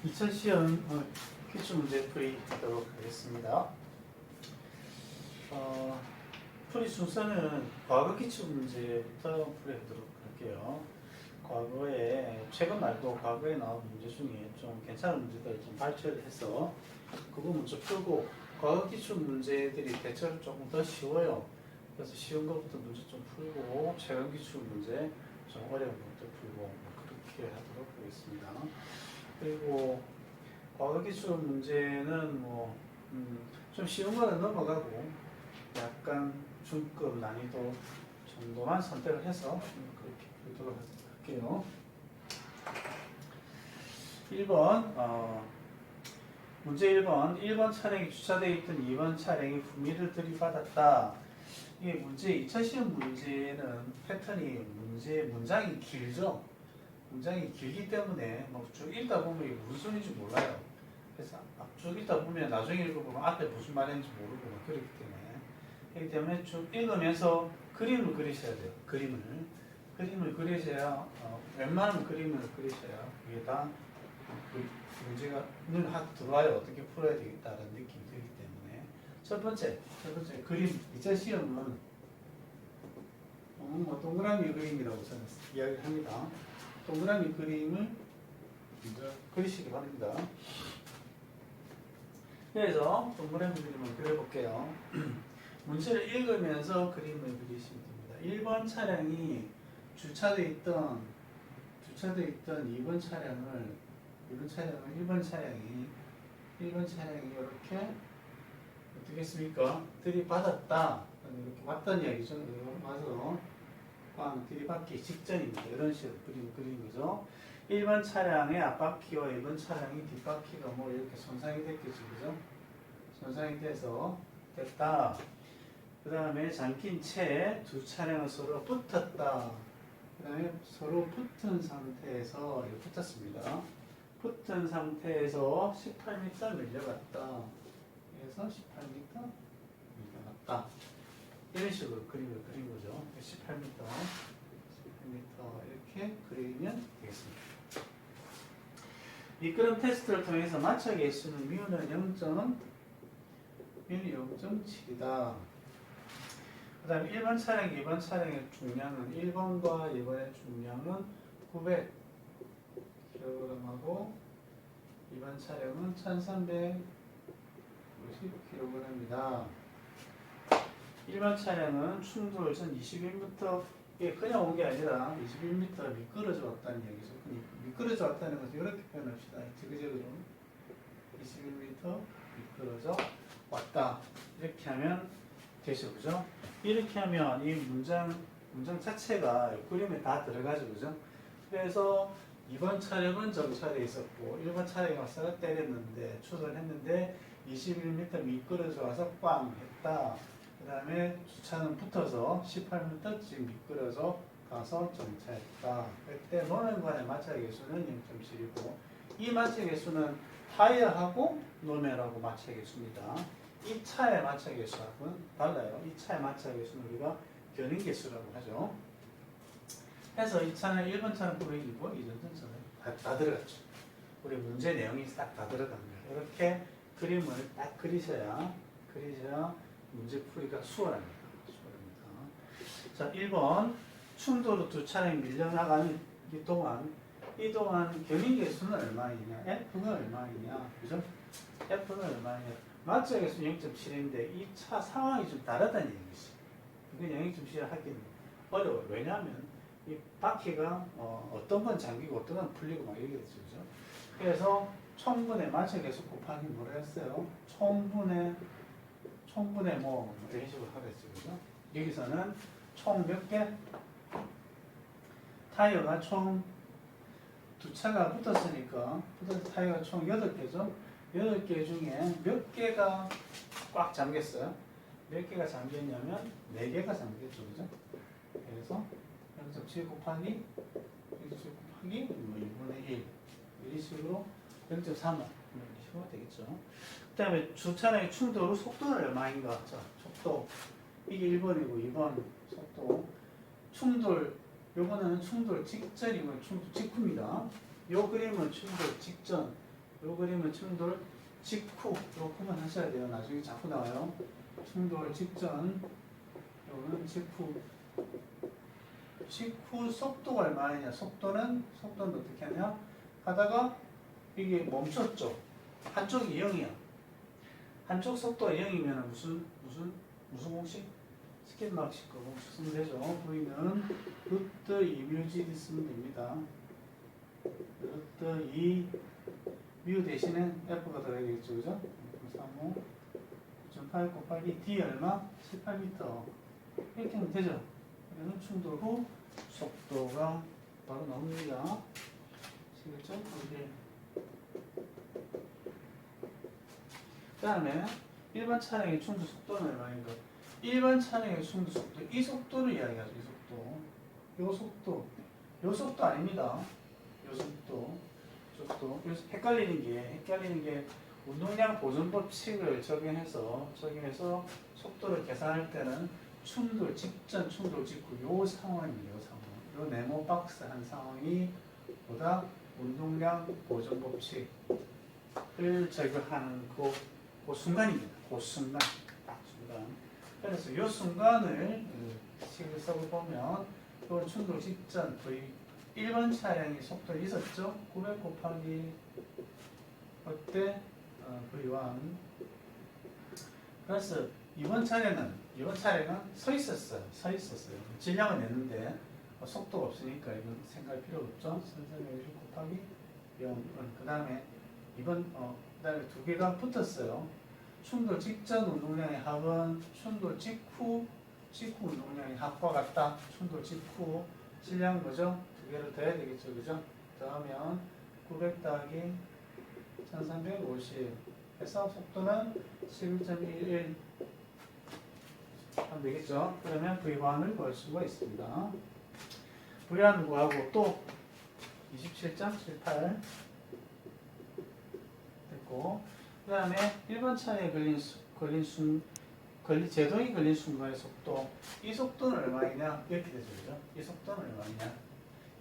2차 시험 퀴즈 문제 풀이 하도록 하겠습니다. 풀이 순서는 과거 퀴즈 문제부터 풀이하도록 할게요. 과거에 최근 말고 과거에 나온 문제 중에 좀 괜찮은 문제들을 좀 발췌를 해서 그거 먼저 풀고 과거 기출 문제들이 대체로 조금 더 쉬워요. 그래서 쉬운 것부터 문제 좀 풀고 최근 기출 문제 좀 어려운 것도 풀고 그렇게 하도록 하겠습니다. 그리고 과거 기출 문제는 좀 쉬운 거는 넘어가고 약간 중급 난이도 정도만 선택을 해서 그렇게 풀도록 할게요. 1번 문제 1번 차량이 주차되어 있던 2번 차량이 후미를 들이받았다. 이게 문제 2차 시험 문제는 패턴이 문장이 길죠. 문장이 길기 때문에 쭉 읽다 보면 이게 무슨 소리인지 몰라요. 그래서 쭉 읽다 보면 나중에 읽어보면 앞에 무슨 말인지 모르고 그렇기 때문에 쭉 읽으면서 그림을 그리셔야 돼요. 그림을 그리셔야 웬만하면 그림을 그리셔야 이게 다 문제가 눈에 들어와요. 어떻게 풀어야 되겠다는 느낌이 들기 때문에 첫 번째 그림 2차 시험은 동그라미 그림이라고 저는 이야기를 합니다. 동그라미 그림을 먼저 그리시기 바랍니다. 그래서 동그라미 그림을 그려볼게요. 문제를 읽으면서 그림을 그리시면 됩니다. 1번 차량이 주차되어 있던 2번 차량을 1번 차량이 이렇게 어떻게 했습니까? 들이받았다. 이렇게 왔던 이야기죠. 와서 들이받기 직전입니다. 이런 식으로 그리는 거죠. 1번 차량의 앞바퀴와 2번 차량의 뒷바퀴가 이렇게 손상이 됐겠죠. 그죠? 손상이 됐다. 그 다음에 잠긴 채 두 차량은 서로 붙었다. 그 다음에 서로 붙은 상태에서 이렇게 붙었습니다. 붙은 상태에서 18m 밀려갔다. 그래서 18m 밀려갔다. 이런 식으로 그림을 그린 거죠. 18m 이렇게 그리면 되겠습니다. 미끄럼 테스트를 통해서 마찰 계수는 μ는 0.7이다. 그 다음에 1번 차량, 2번 차량의 중량은 1번과 2번의 중량은 900kg하고 2번 차량은 1350kg입니다. 1번 차량은 충돌 전 21m에 그냥 온 게 아니라 21m 미끄러져 왔다는 얘기죠. 미끄러져 왔다는 것을 이렇게 표현합시다. 지그재그로 21m 미끄러져 왔다. 이렇게 하면 되죠. 그죠? 이렇게 하면 이 문장 자체가 그림에 다 들어가죠. 그죠? 그래서 2번 차량은 정차되어 있었고 1번 차량이 와서 때렸는데 추돌했는데 21m 미끄러져 와서 꽝 했다. 그 다음에 주차는 붙어서 18m쯤 미끄러져 가서 정차했다. 그때 노면간의 마찰 계수는 0.7이고 이 마찰 계수는 타이어하고 노면하고 마찰 계수입니다. 이 차의 마찰 계수하고는 달라요. 이 차의 마찰 계수는 우리가 견인 계수라고 하죠. 그래서 이 차는 1번 차는 900이고 2번 차는 다 들어갔죠. 우리 문제 내용이 딱 다 들어갑니다. 이렇게 그림을 딱 그리셔야 문제 풀이가 수월합니다. 자, 1번 충돌로 두 차량이 밀려나가는 이 동안 견인 계수는 얼마이냐? F는 얼마이냐? 그죠? F는 얼마이냐? 마찰 계수 0.7인데 이 차 상황이 좀 다르다는 얘기지. 이건 0.7을 하기는 어려워요. 왜냐하면 이 바퀴가 어떤 건 잠기고 어떤 건 풀리고 막 이렇게 됐죠. 그죠? 그래서 총분의 마찰 계수 곱하기 뭐라 했어요? 총분의 이런 식으로 하겠죠. 그죠? 여기서는 총 몇 개? 타이어가 총 두 차가 붙었으니까 타이어가 총 8개죠. 8개 중에 몇 개가 꽉 잠겼어요? 몇 개가 잠겼냐면 4개가 잠겼죠. 그죠? 그래서 0.7 곱하기 2분의 1 이런 식으로 0.3은 이런 식으로 되겠죠. 그 다음에 두 차량의 충돌 후 속도는 얼마인가? 자, 속도 이게 1번이고 2번 속도 충돌 요거는 충돌 직전이고 충돌 직후입니다. 요 그림은 충돌 직전 요 그림은 충돌 직후. 요 그만하셔야 돼요. 나중에 자꾸 나와요. 충돌 직전. 요거는 직후. 직후 속도가 얼마냐? 속도는 어떻게 하냐? 하다가 이게 멈췄죠. 한쪽이 0이야. 한쪽 속도가 0이면 무슨 공식? 스킨마크식 거 공식 쓰면 되죠. V는 루트 2뮤g 쓰면 됩니다. 루트 2 뮤 대신에 F가 들어가야겠죠. 그죠? 35 9.8 곱하기 D 얼마? 18m. 이렇게 하면 되죠. 그러면 충돌 후 속도가 바로 나옵니다. 아시겠죠? 이게. 그 다음에 일반 차량의 충돌 속도는 얼마인가? 일반 차량의 충돌 속도, 이 속도를 이야기하죠. 이 속도. 요 속도 아닙니다. 요 속도. 여기서 헷갈리는 게 운동량 보존 법칙을 적용해서 속도를 계산할 때는 충돌 직전, 충돌 직후 요 상황이에요. 요 네모 박스 한 상황이 보다 운동량 보존 법칙을 적용하는 그 순간입니다. 그 순간. 그래서 이 순간을 식을 써보면 이 충돌 직전 거의 1번 차량의 속도가 있었죠. 900 곱하기 어때? V1. 그래서 이번 차량은 서 있었어요. 질량을 냈는데 속도가 없으니까 이건 생각할 필요가 없죠. 3360 곱하기 0. 그 다음에 그다음에 두 개가 붙었어요. 충돌 직전 운동량의 합은 충돌 직후 운동량의 합과 같다. 충돌 직후 질량 뭐죠? 두 개를 더해야 되겠죠, 그죠? 더하면 900 더하기 1350 해서 속도는 11.11 하면 되겠죠? 그러면 V1을 구할 수가 있습니다. V1을 구하고 또 27.78 됐고, 그 다음에 1번 차에 제동이 걸린 순간의 속도, 이 속도는 얼마이냐? 이렇게 되죠, 그죠? 이 속도는 얼마이냐?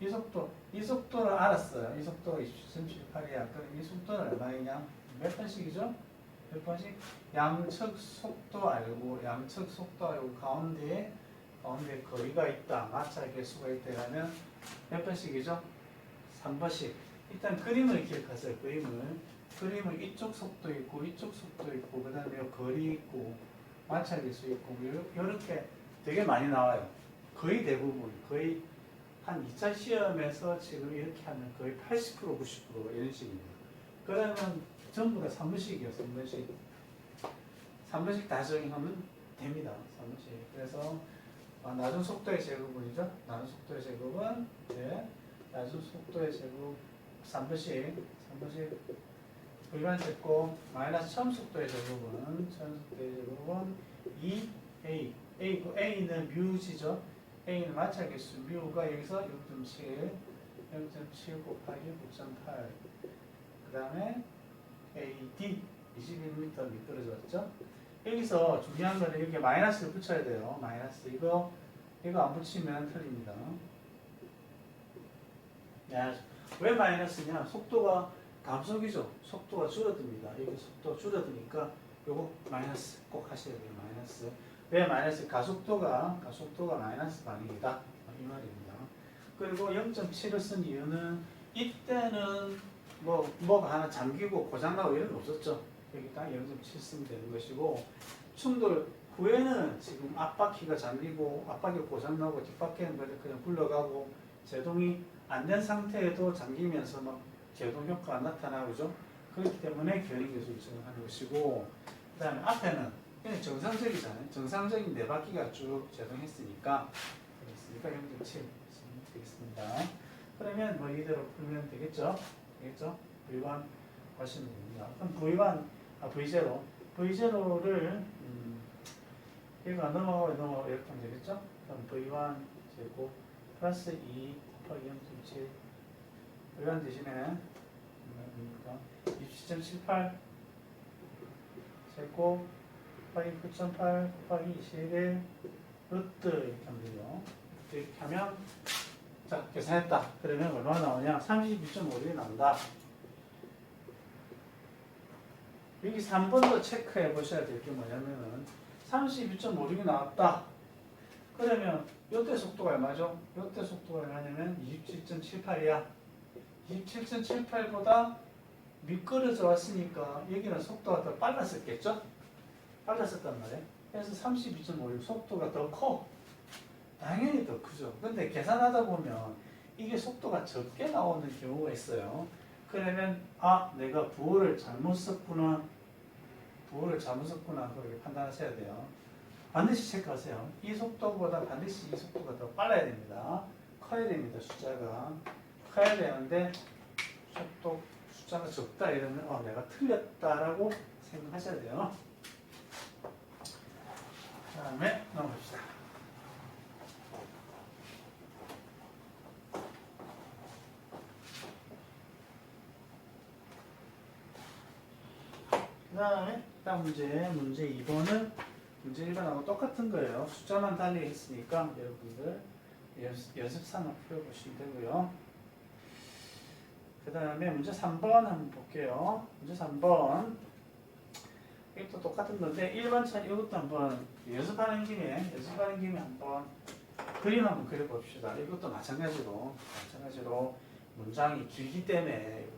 이 속도를 알았어요. 이 속도가 27.78이야. 그럼 이 속도는 얼마이냐? 몇 번씩이죠? 몇 번씩? 양측 속도 알고 가운데에 거리가 있다. 마찰 개수가 있다. 라면 몇 번씩이죠? 3번씩. 일단 그림을 기억하세요. 그림을 이쪽 속도 있고 그 다음에 거리 있고 마찰 개수 있고 이렇게 되게 많이 나와요. 거의 대부분 거의 한 2차 시험에서 지금 이렇게 하면 거의 80% 90% 이런 식입니다. 그러면 전부 다 3번씩이요. 3번씩 다 적용하면 됩니다. 3번씩. 그래서 낮은 속도의 제곱은이죠. 낮은 속도의 제곱은 낮은 속도의 제곱 3번씩 일반 제곱 마이너스 처음 속도의 제곱은 2a A는 뮤지죠. A는 마찰 개수 뮤가 여기서 0.7 곱하기 9.8 그 다음에 AD 21m 미끄러졌죠. 여기서 중요한 거는 이렇게 마이너스를 붙여야 돼요. 마이너스 이거 안 붙이면 틀립니다. 왜 마이너스냐? 속도가 감속이죠. 속도가 줄어듭니다. 여기 속도가 줄어드니까 요거 마이너스 꼭 하셔야 돼요. 마이너스. 왜 마이너스? 가속도가 마이너스 방향이다. 이 말입니다. 그리고 0.7을 쓴 이유는 이때는 뭐가 하나 잠기고 고장나고 이런 거 없었죠. 여기 딱 0.7 쓰면 되는 것이고, 충돌 후에는 지금 앞바퀴가 잠기고 앞바퀴 고장나고 뒷바퀴는 그냥 굴러가고 제동이 안 된 상태에도 잠기면서 막 제동 효과가 나타나죠. 그렇기 때문에 견인계수 적용하는 것이고, 그 다음에 앞에는 그냥 정상적이잖아요. 정상적인 네 바퀴가 쭉 제동했으니까 0.7 되겠습니다. 그러면 이대로 풀면 되겠죠? V1 하시면 됩니다. 그럼 V0를 얘가 넘어가고 이렇게 하면 되겠죠? 그럼 V1 제곱 플러스 2 곱하기 0.7 V1 대신에 27.78 제곱 곱하기 9.8 곱하기 21 루트 이렇게 하면 돼요. 이렇게 하면 자 계산했다. 그러면 얼마나 나오냐? 32.5이 나온다. 여기서 한 번 더 체크해 보셔야 될 게 뭐냐면은 32.56이 나왔다. 그러면 요때 속도가 얼마죠? 요때 속도가 얼마냐면 27.78이야. 27.78보다 미끄러져 왔으니까 여기는 속도가 더 빨랐었겠죠? 빨랐었단 말이에요. 그래서 32.56 속도가 더 커. 당연히 더 크죠. 근데 계산하다 보면 이게 속도가 적게 나오는 경우가 있어요. 그러면 내가 부호를 잘못 썼구나. 부호를 잘못 썼구나. 그렇게 판단하셔야 돼요. 반드시 체크하세요. 이 속도보다 반드시 이 속도가 더 빨라야 됩니다. 커야 됩니다. 숫자가. 커야 되는데 속도 숫자가 적다 이러면 내가 틀렸다라고 생각하셔야 돼요. 그 다음에 넘어갑시다. 그 다음에 다음 문제 2번은 문제 1번하고 똑같은 거예요. 숫자만 달리 있으니까 여러분들 연습사만 풀어보시면 되고요. 그 다음에 문제 3번 한번 볼게요. 문제 3번 이것도 똑같은 건데 1번 차례 이것도 한번 연습하는 김에 한번 그림 한번 그려봅시다. 이것도 마찬가지로 문장이 길기 때문에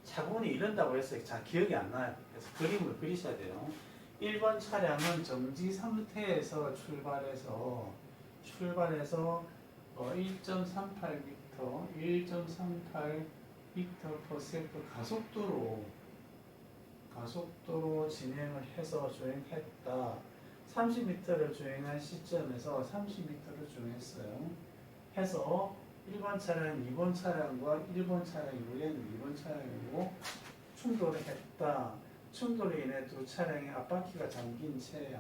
차분히 이른다고 해서 잘 기억이 안 나요. 그래서 그림을 그리셔야 돼요. 1번 차량은 정지 상태에서 출발해서 1.38m, 1.38m/s 가속도로 진행을 해서 주행했다. 30m를 주행한 시점에서 30m를 주행했어요. 해서 1번 차량, 2번 차량과 1번 차량이 원래는 2번 차량이고 충돌을 했다. 충돌로 인해 두 차량의 앞바퀴가 잠긴 채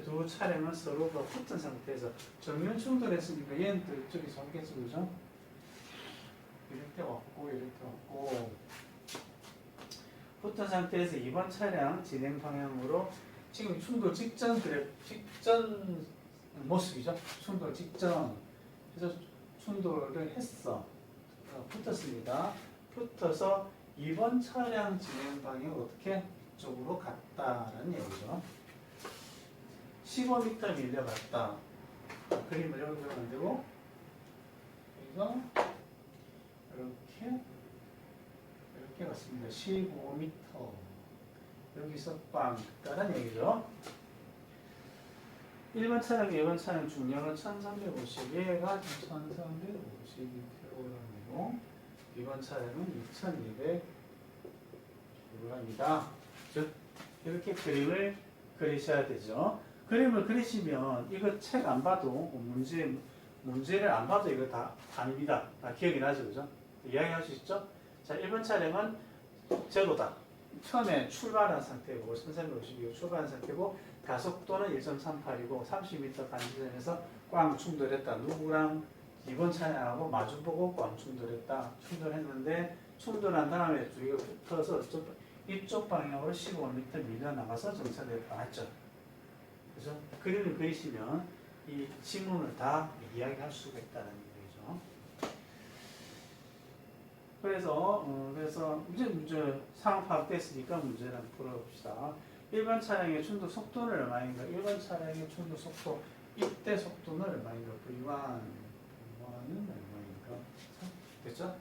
두 차량은 서로가 붙은 상태에서 정면 충돌했으니까 얘는 또 이쪽에서 오겠죠, 그죠? 이렇게 왔고 붙은 상태에서 2번 차량 진행 방향으로 지금 충돌 직전 모습이죠. 충돌 직전. 그래서 충돌을 했어. 붙었습니다. 붙어서 2번 차량 진행 방향 어떻게 쪽으로 갔다라는 얘기죠. 15m 밀려갔다. 그림을 여기 그리면 되고 그래서 이렇게 갔습니다. 15m 여기서 빵 갔다는 얘기죠. 1번 차량, 2번 차량 중량은 1350, 얘가 1352kg이고 2번 차량은 2200kg입니다. 즉 이렇게 그림을 그리셔야 되죠. 그림을 그리시면 이거 책 안 봐도 문제를 안 봐도 이거 다 압니다. 다 기억이 나죠, 그죠? 이야기할 수 있죠? 자, 1번 차량은 제로다. 처음에 출발한 상태고 1352 출발한 상태고 가속도는 1.38이고 30m 간지점에서 꽝 충돌했다. 누구랑 2번 차량하고 마주보고 꽝 충돌했다. 충돌했는데 충돌한 다음에 두 개가 붙어서 이쪽 방향으로 15m 밀려나가서 정차됐다. 맞죠? 그래서 그림을 그리시면 이 지문을 다 이야기할 수가 있다는 얘기죠. 그래서 문제 상황 파악됐으니까 문제를 한번 풀어봅시다. 1번 차량의 충돌 속도는 얼마인가? 1번 차량의 충돌 속도, 이때 속도는 얼마인가? V1은 얼마인가? 됐죠?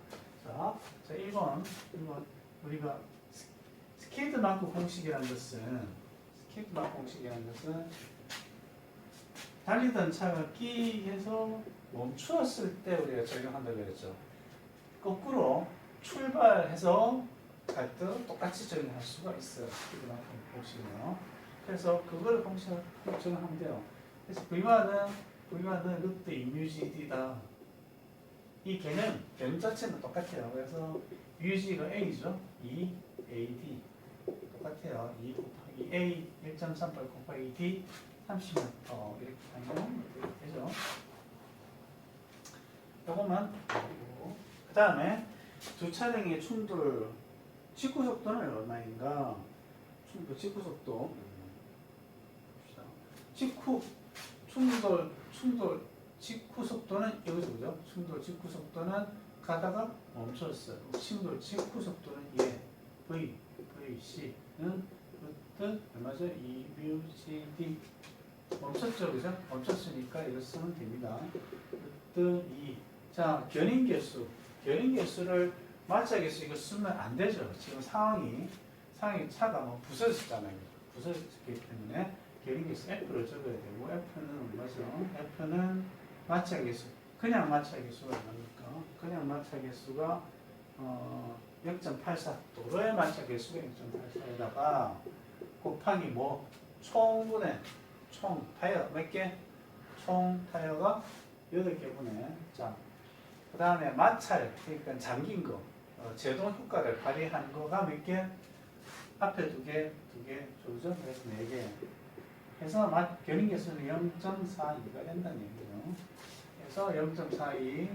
자 1번 우리가 스케이트만크 공식이라는 것은 달리던 차가 끼해서 멈추었을 때 우리가 적용한다고 했죠. 거꾸로 출발해서 갈 때도 똑같이 적용할 수가 있어요. 스피드만큼 보시면. 그래서 그걸 공식을 적용하면 돼요. 그래서 V1은 롯데 이뮤지디다. 이 개념 자체는 똑같아요. 그래서 UG가 A죠. AD 똑같아요. 2 곱하기 A 1.38 곱하기 D 30m 이렇게 하면 되죠. 이것만 그 다음에 두 차량의 충돌 직구 속도는 얼마인가? 직구 속도 봅시다. 충돌 직구 속도는 여기서 그죠? 충돌 직구 속도는 가다가 멈췄어요. 충돌 직후 속도는 VC는 루트 얼마죠? 2BCD 멈췄죠, 그죠? 멈췄으니까 이거 쓰면 됩니다. 루트 2. 자, 견인계수를 마찰계수 이거 쓰면 안 되죠. 지금 상황이 차가 뭐 부서졌잖아요. 부서졌기 때문에 견인계수 F를 적어야 되고 F는 얼마죠? F는 마찰계수. 그냥 마찰계수가 얼마입니까? 그냥 마찰계수가 0.84. 도로의 마찰계수가 0.84에다가 곱하기 뭐 총분의 총 타이어 몇 개? 총 타이어가 8개분의 자, 그 다음에 마찰 그러니까 잠긴 거 제동 효과를 발휘한 거가 몇 개? 앞에 2개, 저기죠? 그래서 4개 해서 견인계수는 0.42가 된다는 얘기예요. 그래서 0.42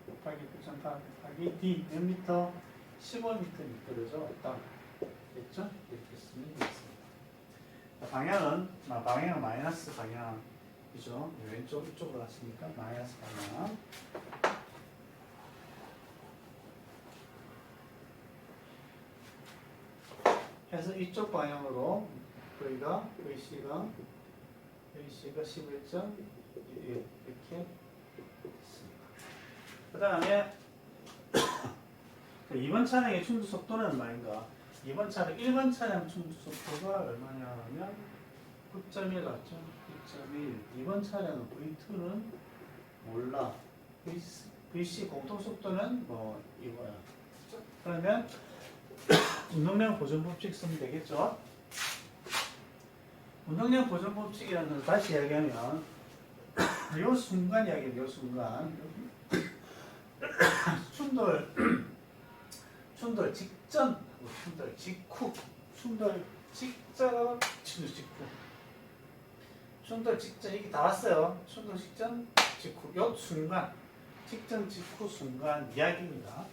곱하기 9.8 곱하기 D 몇 미터? 15m 미터죠. 없다. 됐죠? 이렇게 쓰면 되겠습니다. 방향은 마이너스 방향이죠. 왼쪽 이쪽으로 갔으니까 마이너스 방향. 해서 이쪽 방향으로 VC가 11.1 이렇게 있습니다. 그 다음에 2번 차량의 충돌 속도는 얼마인가? 2번 차량, 1번 차량 충돌 속도가 얼마냐면 9.1 같죠? 9.1. 2번 차량은 V2는 몰라. VC 공통 속도는 뭐 이거야. 그러면 운동량 보존 법칙 쓰면 되겠죠? 운동량 보존 법칙이라는 걸 다시 이야기하면 요 순간 이야기예요. 요 순간 충돌 직전, 충돌 직후, 충돌 직전, 충돌 직전 이게 다 왔어요. 충돌 직전, 직후, 요 순간, 직전, 직후 순간 이야기입니다.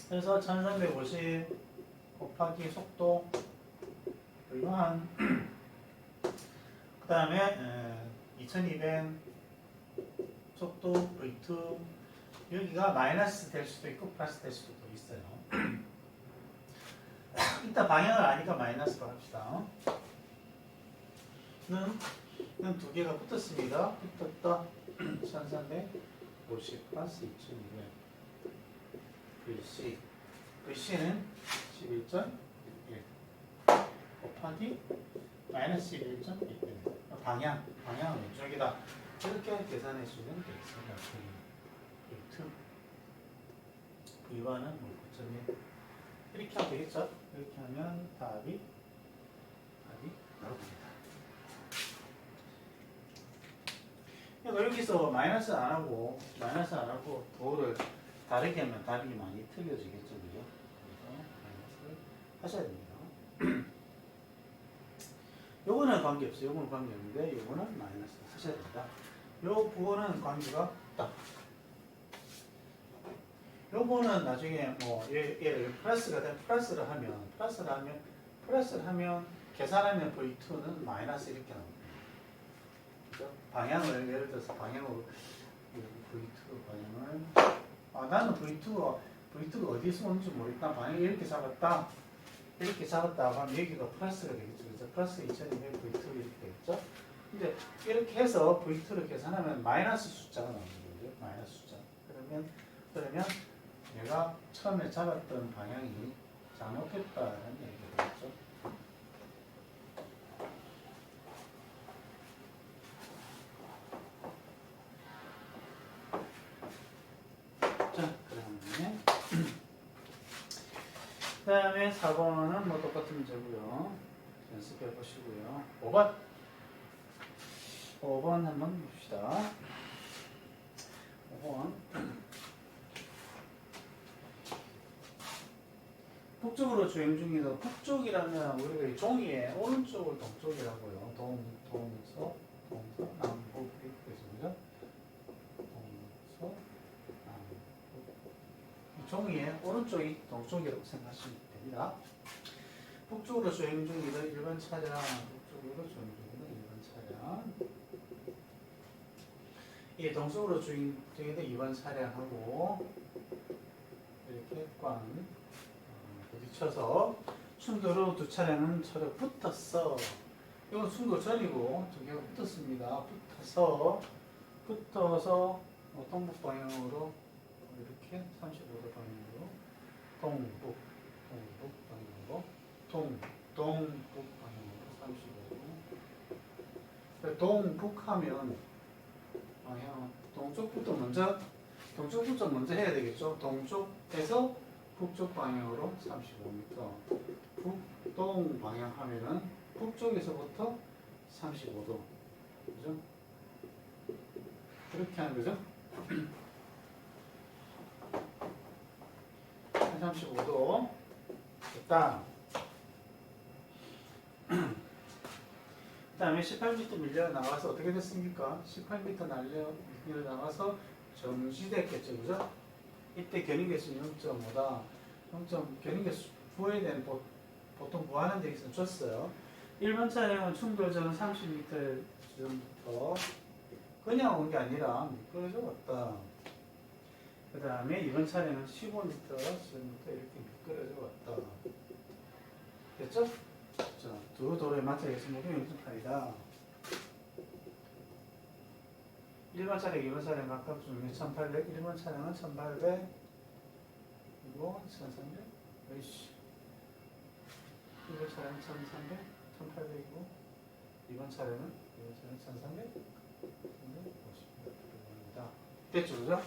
그래서 1350 곱하기 속도 이거한 그 다음에 2200 속도 V2 여기가 마이너스 될 수도 있고 플러스 될 수도 있어요. 일단 방향을 아니까 마이너스로 합시다. 는 두 개가 붙었습니다. 붙었다. 1350 플러스 2200 VC는 11.1 곱하기 마이너스 11.1 방향은 왼쪽이다. 이렇게 계산해 주면 되겠습니다. V1은 9.1 이렇게 하면 되겠죠? 이렇게 하면 답이 나옵니다. 그러니까 여기서 마이너스 안 하고 도를 다르게 하면 답이 많이 틀려지겠죠, 그죠? 그래서 마이너스를 하셔야 됩니다. 요거는 관계없어요. 요거는 관계없는데 요거는 마이너스 하셔야 됩니다. 요 부분은 관계가 없다. 요거는 나중에 뭐 얘를 플러스가 되면 플러스를 하면 계산하면 V2는 마이너스 이렇게 나옵니다. 그죠? 방향을 예를 들어서 방향으로 V2 방향을 나는 V2가 어디서 오는지 모르겠다. 방향을 이렇게 잡았다 하면 여기가 플러스가 되겠죠. 그래서 플러스 2200 V2 이렇게 되겠죠. 근데 이렇게 해서 V2를 계산하면 마이너스 숫자가 나오는 거죠. 마이너스 숫자. 그러면 내가 처음에 잡았던 방향이 잘못했다는 얘기가 되겠죠. 자, 그 다음에 4번은 뭐 똑같은 문제고요. 연습해 보시고요. 5번 한번 봅시다. 5번. 북쪽으로 주행 중이다. 북쪽이라면 우리가 이 종이의 오른쪽을 동쪽이라고요. 동서, 남북 이렇게 해서 그죠? 동서, 남북. 이 종이의 오른쪽이 동쪽이라고 생각하시면 됩니다. 북쪽으로 주행 중이다. 1번 차량, 북쪽으로 주행 중이다. 1번 차량. 이게 동쪽으로 주행된 이번 차량하고 이렇게 꽝 부딪혀서 충돌 후 두 차량은 서로 붙었어. 이건 충돌 전이고 두 개가 붙었습니다. 붙어서 동북 방향으로 이렇게 35도 방향으로 동북 방향으로 동북 방향으로 35도. 동북하면 방향 동쪽부터 먼저 해야 되겠죠. 동쪽에서 북쪽 방향으로 35m. 북동 방향 하면은 북쪽에서부터 35도. 그죠? 그렇게 하는 거죠. 35도. 됐다. 그 다음에 18m 밀려 나와서 어떻게 됐습니까? 18m 밀려 나와서 정지됐겠죠. 그죠? 이때 견인개수는 0.5다. 견인개수 부여에 대한 보통 무한한 대기선 줬어요. 1번 차량은 충돌 전 30m 전부터 그냥 온 게 아니라 미끄러져 왔다. 그 다음에 2번 차량은 15m 전부터 이렇게 미끄러져 왔다. 됐죠? 자, 두 도로에 맞춰서 모든 0.8이다. 1번 차량, 2번 차량 각각 중에 1800, 1번 차량은 1800, 그리고 1300, 으이씨. 1번 차량은 1300, 1800이고, 2번 차량은 1300, 350입니다. 됐죠, 그죠?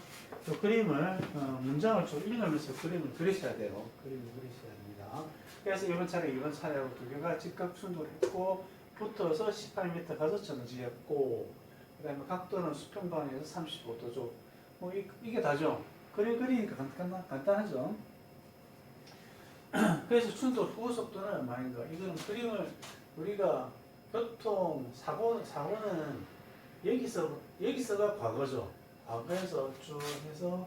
그 그림을, 문장을 좀 읽으면서 그림을 그리셔야 돼요. 그림을 그리셔야 됩니다. 그래서 1번 차량, 2번 차량하고 두 개가 직각 충돌했고, 붙어서 18m 가서 정지했고, 그 다음에 각도는 수평방에서 35도죠. 뭐 이게 다죠. 그림 그리니까 간단하죠. 그래서 충돌 후 속도는 얼마인가? 이거는 그림을 우리가 사고는 여기서가 과거죠. 과거에서 쭉 해서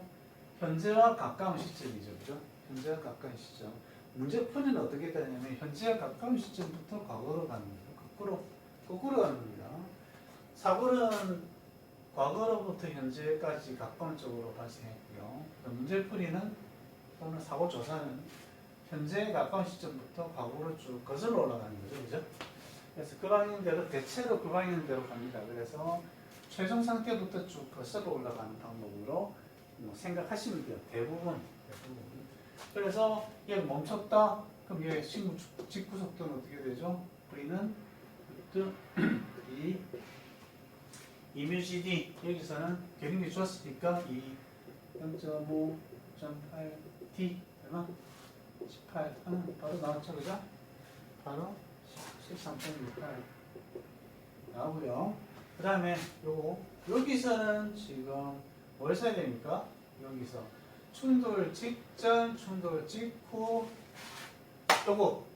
현재와 가까운 시점이죠. 그죠? 현재와 가까운 시점. 문제 풀이는 어떻게 되냐면 현재와 가까운 시점부터 과거로 가는 거예요. 거꾸로 가는 겁니다. 사고는 과거로부터 현재까지 가까운 쪽으로 발생했고요. 문제풀이는 또는 사고 조사는 현재에 가까운 시점부터 과거로 쭉 거슬러 올라가는 거죠, 그죠? 그래서 그 방향대로 대체로 그 방향대로 갑니다. 그래서 최종 상태부터 쭉 거슬러 올라가는 방법으로 생각하시면 돼요. 대부분. 그래서 얘 멈췄다. 그럼 얘 직구 속도는 어떻게 되죠? V는 2뮤GD 여기서는 견인이 주었으니까 0.5, 0.8T 얼마? 18 바로 나왔죠, 그죠? 바로 13.68 나오고요. 그 다음에 여기서는 지금 뭘 써야 됩니까? 여기서 충돌 직전, 충돌 직후 요거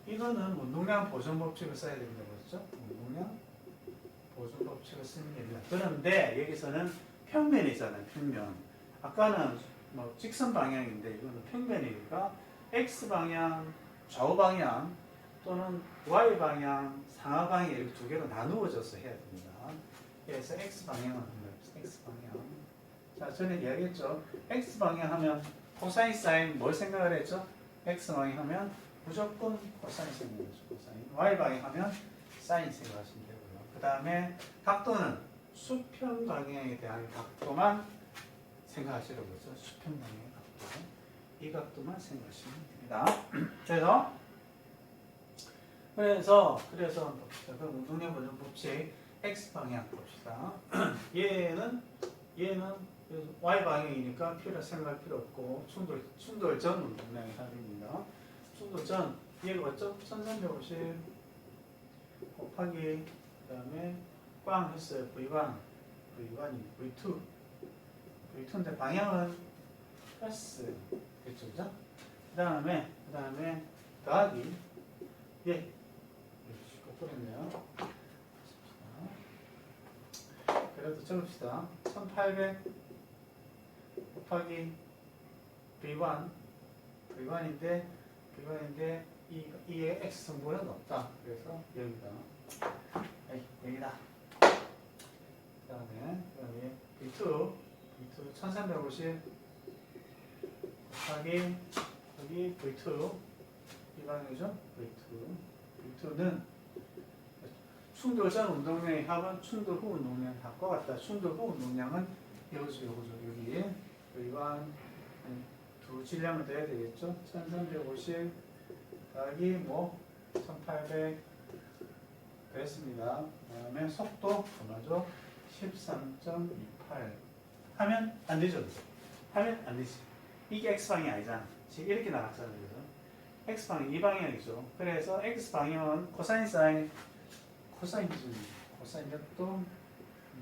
이거는 운동량 보존 법칙을 써야 됩니다. 그렇죠? 운동량 보존 법칙을 쓰는 겁니다. 그런데 여기서는 평면이잖아요. 평면. 아까는 뭐 직선 방향인데 이거는 평면이니까 X 방향, 좌우 방향 또는 Y 방향, 상하 방향 이렇게 두 개로 나누어져서 해야 됩니다. 그래서 X 방향은 X 방향. 자, 전에 이야기했죠. X 방향 하면 코사인, 사인 뭘 생각을 했죠? X 방향 하면 무조건 코사인 생각하죠. 코사인. Y 방향 하면 사인 생각하시면 되고요. 그 다음에 각도는 수평 방향에 대한 각도만 생각하시라고 했죠. 수평 방향의 각도. 이 각도만 생각하시면 됩니다. 그래서 봅시다. 그럼 운동량 보존 법칙 X 방향 봅시다. 얘는 Y 방향이니까 생각할 필요 없고 충돌 전 운동량의 합입니다. 충돌 전 얘가 뭐죠? 1350 곱하기 그다음에 꽝 했어요. V1, V2, V2인데 방향은 플러스 됐죠, 그죠? 그다음에 더하기 거꾸로했네요. 그래도 적읍시다. 1800 곱하기 V1인데 이에 X 성분은 없다. 그래서 여기다. 그다음에 V2 1350 곱하기 여기 V2 이 방향이죠. V2는 충돌 전 운동량의 합은 충돌 후 운동량의 합과 같다. 충돌 후 운동량은 요거죠. 여기가 두 질량을 더해야 되겠죠. 1350 더하기 1800 됐습니다. 그 다음에 속도 얼마죠? 13.28 하면 안 되죠. 하면 안 되지. 이게 X방이 아니잖아. 지금 이렇게 나갔잖아요. 그래서 X방이 이 방향이죠. 그래서 X방향은 코사인 사인 코사인 기준입니다. 코사인 몇도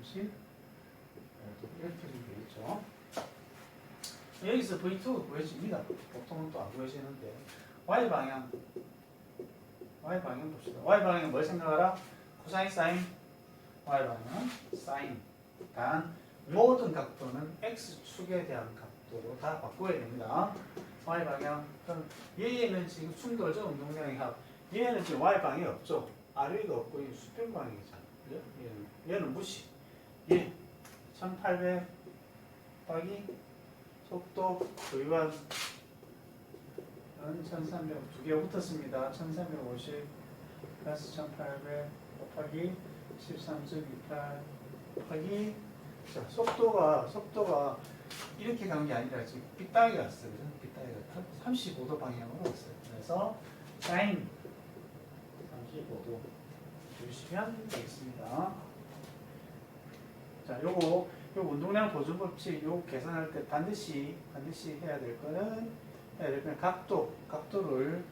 30 이렇게 되겠죠. 여기서 V2 구해집니다. 보통은 또 안 구해지는데 Y방향 봅시다. Y방향은 뭘 생각하라? 코사인 사인 Y방향은 사인. 단 모든 각도는 X축에 대한 각도로 다 바꿔야 됩니다. Y방향. 그럼 얘는 지금 충돌적 운동량의 합. 얘는 지금 Y방향이 없죠. RV가 없고 이 수평방향이잖아. 얘는 무시. 얘 1800 더하기 속도 V1은 1300 두 개가 붙었습니다. 1350 플러스 1800 곱하기 13.28 곱하기 자, 속도가 이렇게 간 게 아니라 지금 빗다하게 갔어요. 빗다하게 갔다 35도 방향으로 왔어요. 그래서 사인 35도 주시면 되겠습니다. 자, 요거 운동량 보존 법칙 요 계산할 때 반드시 해야 될 거는 각도를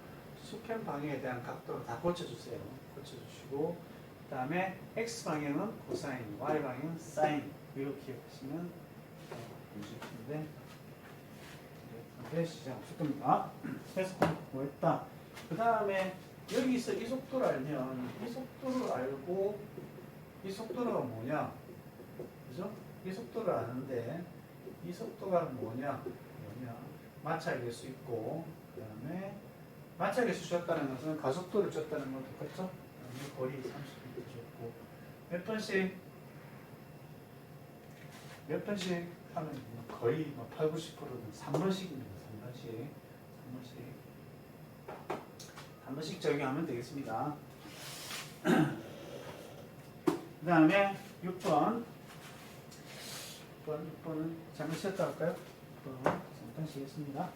수평 방향에 대한 각도를 다 고쳐주세요. 고쳐주시고 그 다음에 x 방향은 코사인, y 방향은 사인 이렇게 기억하시면 되는데 시작 없을 겁니다. 그래서 뭐 했다. 그 다음에 여기서 이 속도를 알면 이 속도를 알고 이 속도가 뭐냐, 그죠? 이 속도를 아는데 이 속도가 뭐냐 마찰일 수 있고 그 다음에 마찰계수 줬다는 것은 가속도를 줬다는 건 똑같죠? 거리 30m 줬고 몇 번씩 하면 거의 8, 90%는 3번씩입니다. 3번씩 적용하면 되겠습니다. 그 다음에 6번은 잠깐 쉬었다 할까요? 6번 잠깐 쉬겠습니다.